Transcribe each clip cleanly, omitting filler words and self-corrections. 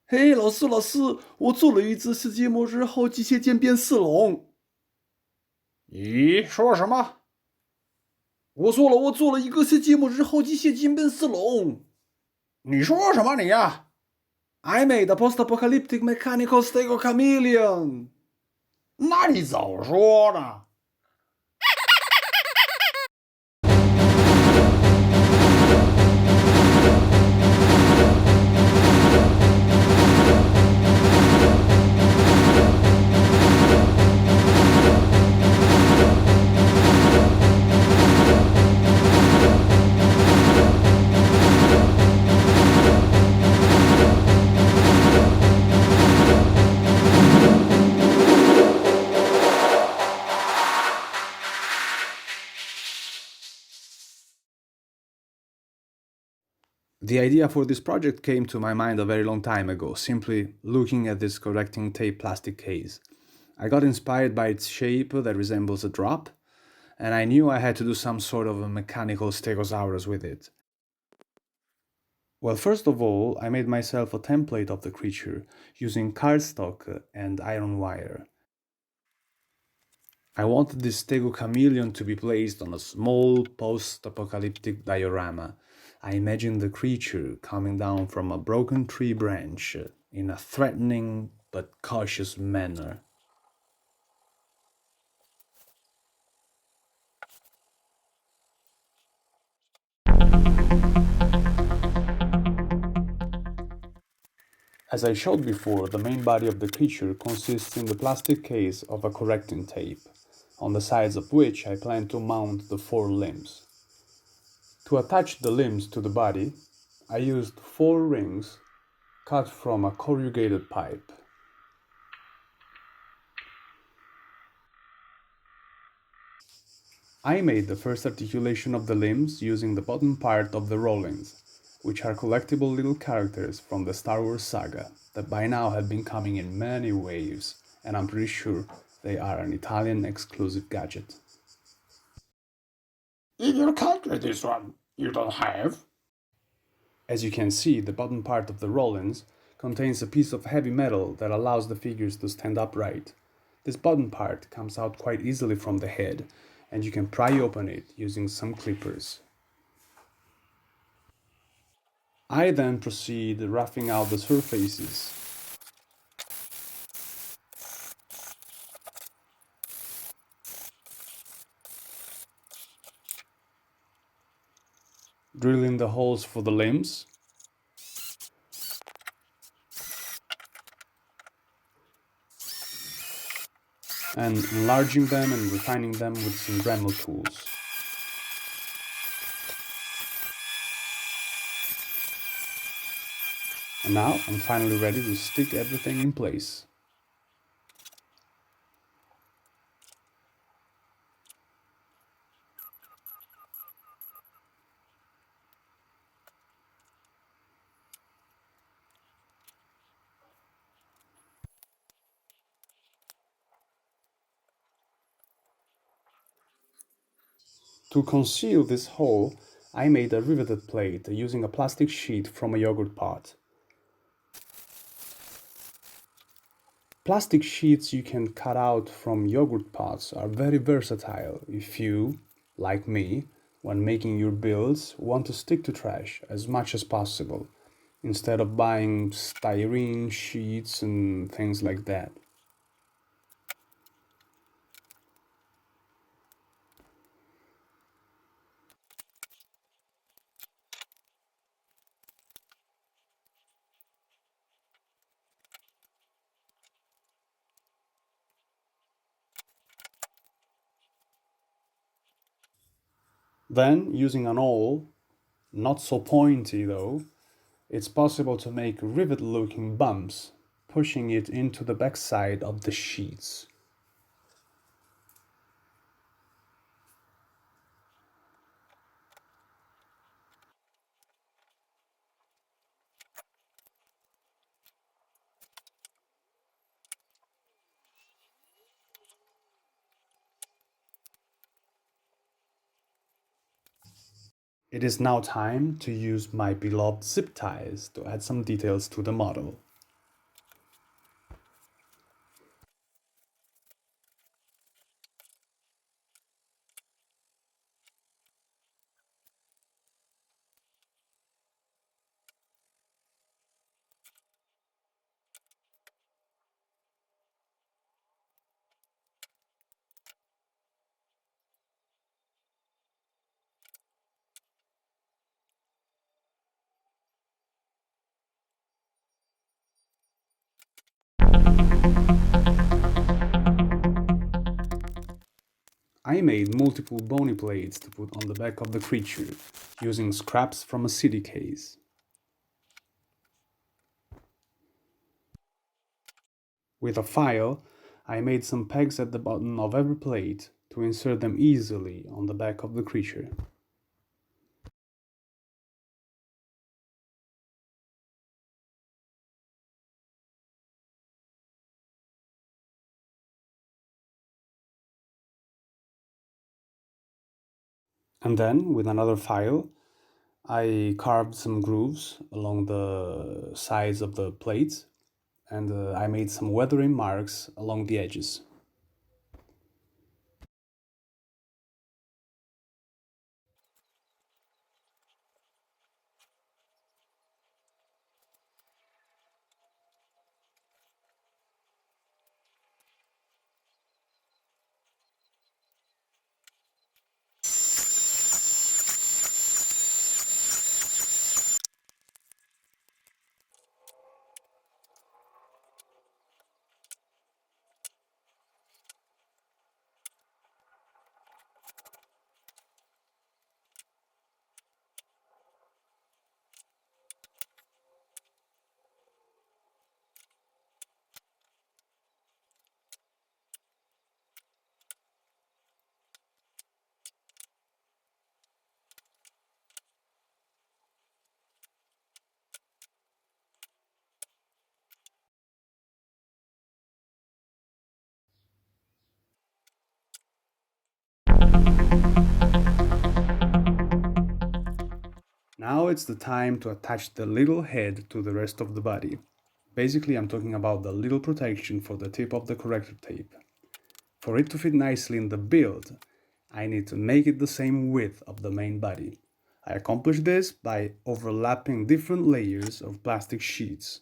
嘿，老师，我做了一只世纪末日后机械渐变四龙。咦，说什么？我做了一个世纪末日后机械渐变四龙。你说什么你呀？I made a postapocalyptic mechanical Stegochameleon. 那你早说呢！The idea for this project came to my mind a very long time ago, simply looking at this correcting tape plastic case. I got inspired by its shape that resembles a drop, and I knew I had to do some sort of a mechanical Stegosaurus with it. Well, first of all, I made myself a template of the creature using cardstock and iron wire. I wanted this Stegochameleon to be placed on a small post-apocalyptic diorama. I imagined the creature coming down from a broken tree branch in a threatening but cautious manner. As I showed before, the main body of the creature consists in the plastic case of a correcting tape, on the sides of which I plan to mount the 4 limbs. To attach the limbs to the body, I used 4 rings cut from a corrugated pipe. I made the first articulation of the limbs using the bottom part of the rollings, which are collectible little characters from the Star Wars saga that by now have been coming in many waves, and I'm pretty sure they are an Italian exclusive gadget. In your country, this one you don't have? As you can see, the bottom part of the rollings contains a piece of heavy metal that allows the figures to stand upright. This bottom part comes out quite easily from the head, and you can pry open it using some clippers. I then proceed roughing out the surfaces. Drilling the holes for the limbs. And enlarging them and refining them with some Dremel tools. And now I'm finally ready to stick everything in place. To conceal this hole, I made a riveted plate using a plastic sheet from a yogurt pot. Plastic sheets you can cut out from yogurt pots are very versatile if you, like me, when making your builds, want to stick to trash as much as possible, instead of buying styrene sheets and things like that. Then, using an awl, not so pointy though, it's possible to make rivet-looking bumps, pushing it into the backside of the sheets. It is now time to use my beloved zip ties to add some details to the model. I made multiple bony plates to put on the back of the creature, using scraps from a CD case. With a file, I made some pegs at the bottom of every plate to insert them easily on the back of the creature. And then, with another file, I carved some grooves along the sides of the plates, and I made some weathering marks along the edges. Now it's the time to attach the little head to the rest of the body. Basically, I'm talking about the little protection for the tip of the corrector tape. For it to fit nicely in the build, I need to make it the same width of the main body. I accomplish this by overlapping different layers of plastic sheets.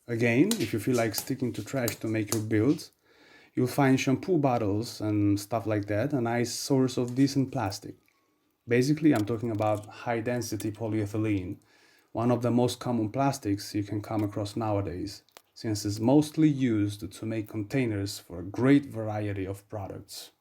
Again, if you feel like sticking to trash to make your build, you'll find shampoo bottles and stuff like that, a nice source of decent plastic. Basically, I'm talking about high-density polyethylene, one of the most common plastics you can come across nowadays, since it's mostly used to make containers for a great variety of products.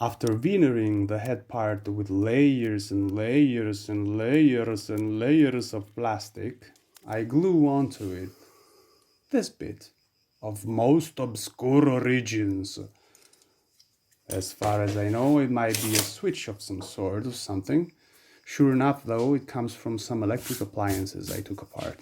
After veneering the head part with layers and layers and layers and layers of plastic, I glue onto it this bit of most obscure origins. As far as I know, it might be a switch of some sort or something. Sure enough, though, it comes from some electric appliances I took apart.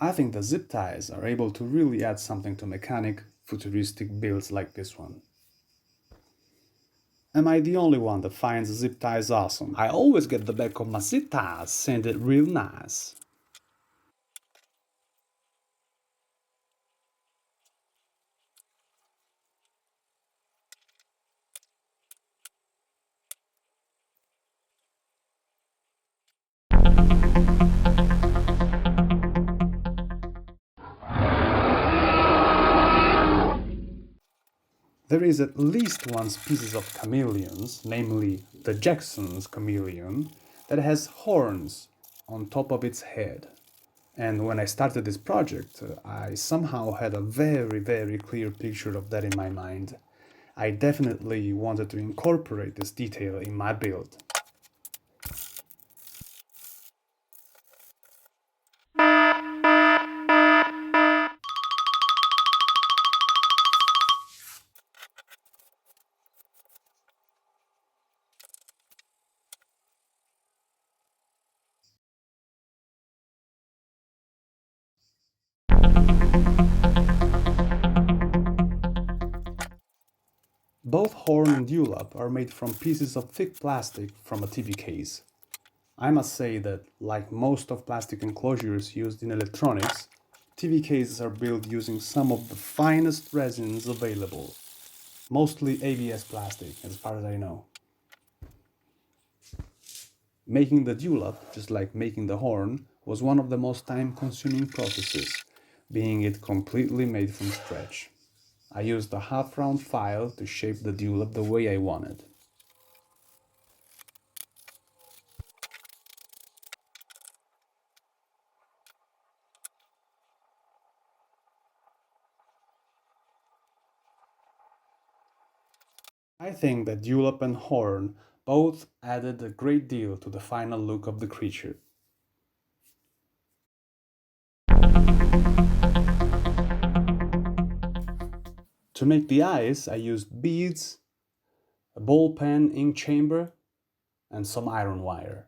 I think the zip ties are able to really add something to mechanic, futuristic builds like this one. Am I the only one that finds zip ties awesome? I always get the back of my zip ties sanded real nice. There is at least one species of chameleons, namely the Jackson's chameleon, that has horns on top of its head. And when I started this project, I somehow had a very clear picture of that in my mind. I definitely wanted to incorporate this detail in my build. Both horn and dewlap are made from pieces of thick plastic from a TV case. I must say that, like most of plastic enclosures used in electronics, TV cases are built using some of the finest resins available, mostly ABS plastic, as far as I know. Making the dewlap, just like making the horn, was one of the most time-consuming processes, being it completely made from scratch. I used a half-round file to shape the dewlap the way I wanted. I think that dewlap and horn both added a great deal to the final look of the creature. To make the eyes, I used beads, a ball pen ink chamber, and some iron wire.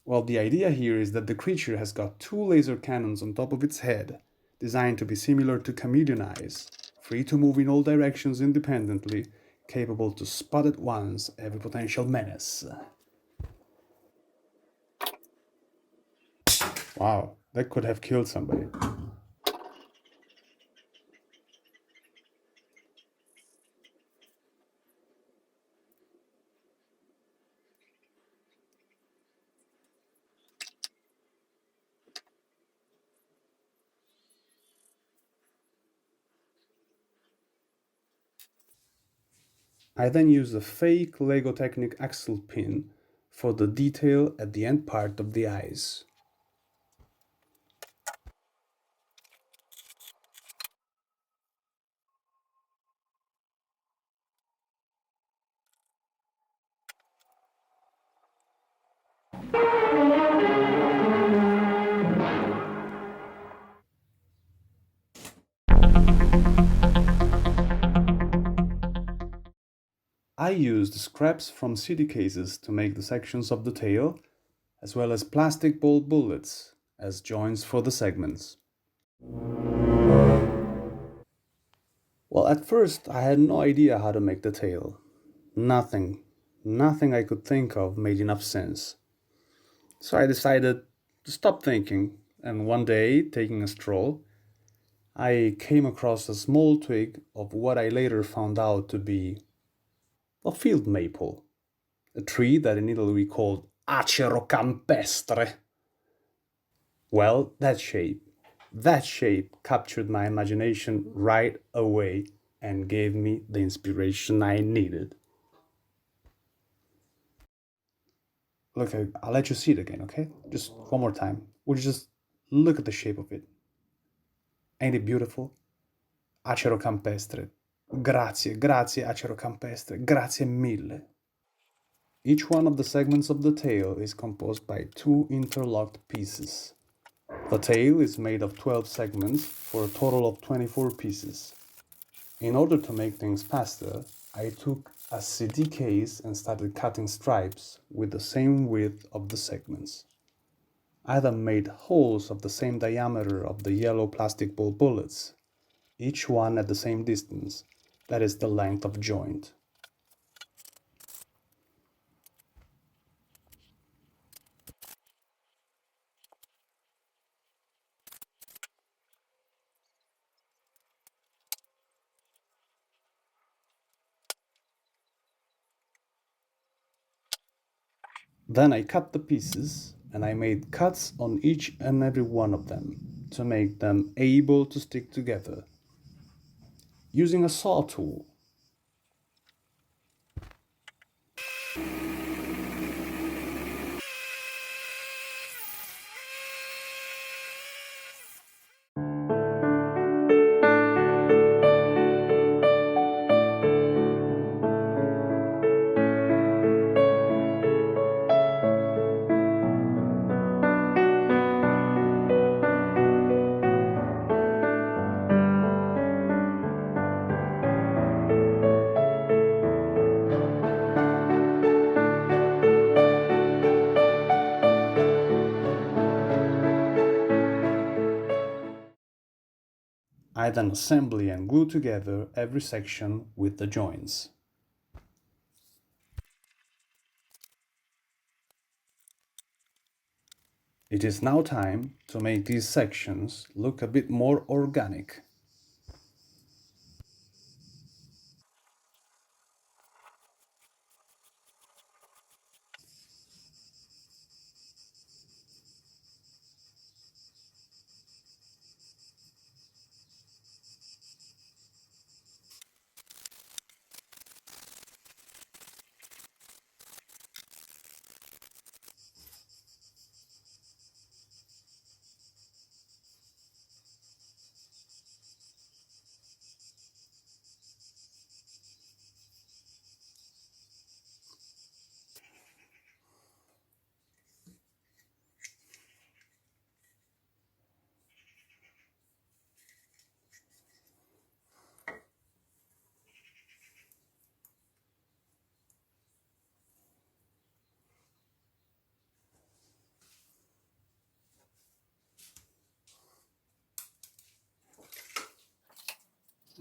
Well, the idea here is that the creature has got two laser cannons on top of its head, designed to be similar to chameleon eyes, free to move in all directions independently, capable to spot at once every potential menace. Wow, that could have killed somebody. I then used a fake Lego Technic axle pin for the detail at the end part of the eyes. I used scraps from CD cases to make the sections of the tail, as well as plastic ball bullets as joints for the segments. Well, at first I had no idea how to make the tail. Nothing I could think of made enough sense. So I decided to stop thinking, and one day, taking a stroll, I came across a small twig of what I later found out to be a field maple, a tree that in Italy we called acero campestre. Well, that shape captured my imagination right away and gave me the inspiration I needed. Look, I'll let you see it again, okay? Just one more time. Would you just look at the shape of it? Ain't it beautiful? Acero campestre. Grazie, acero campestre. Grazie mille. Each one of the segments of the tail is composed by two interlocked pieces. The tail is made of 12 segments for a total of 24 pieces. In order to make things faster, I took a CD case and started cutting stripes with the same width of the segments. I then made holes of the same diameter of the yellow plastic ball bullets, each one at the same distance, that is the length of joint. Then I cut the pieces and I made cuts on each and every one of them to make them able to stick together. Using a saw tool, I then assemble and glue together every section with the joints. It is now time to make these sections look a bit more organic.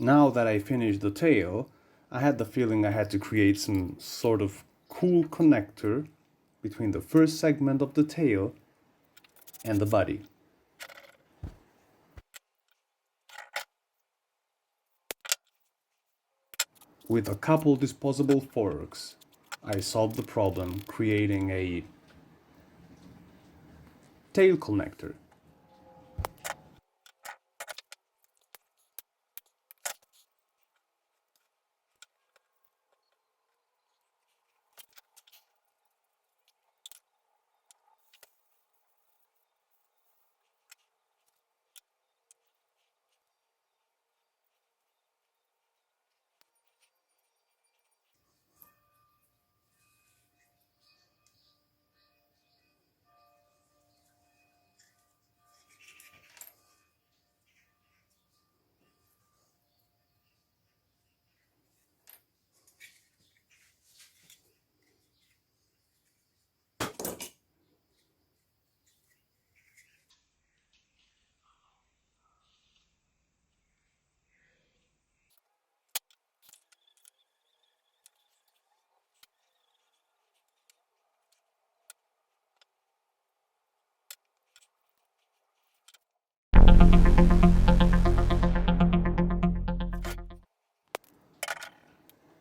Now that I finished the tail, I had the feeling I had to create some sort of cool connector between the first segment of the tail and the body. With a couple disposable forks, I solved the problem, creating a tail connector.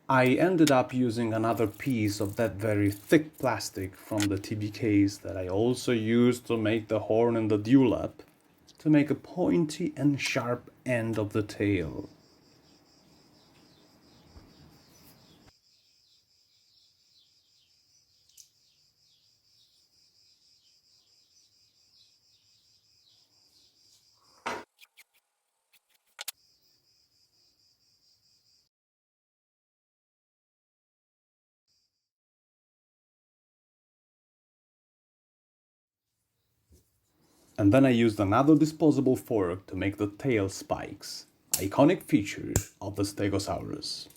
I ended up using another piece of that very thick plastic from the TBKs that I also used to make the horn and the Dewlap, to make a pointy and sharp end of the tail. And then I used another disposable fork to make the tail spikes, iconic features of the Stegosaurus.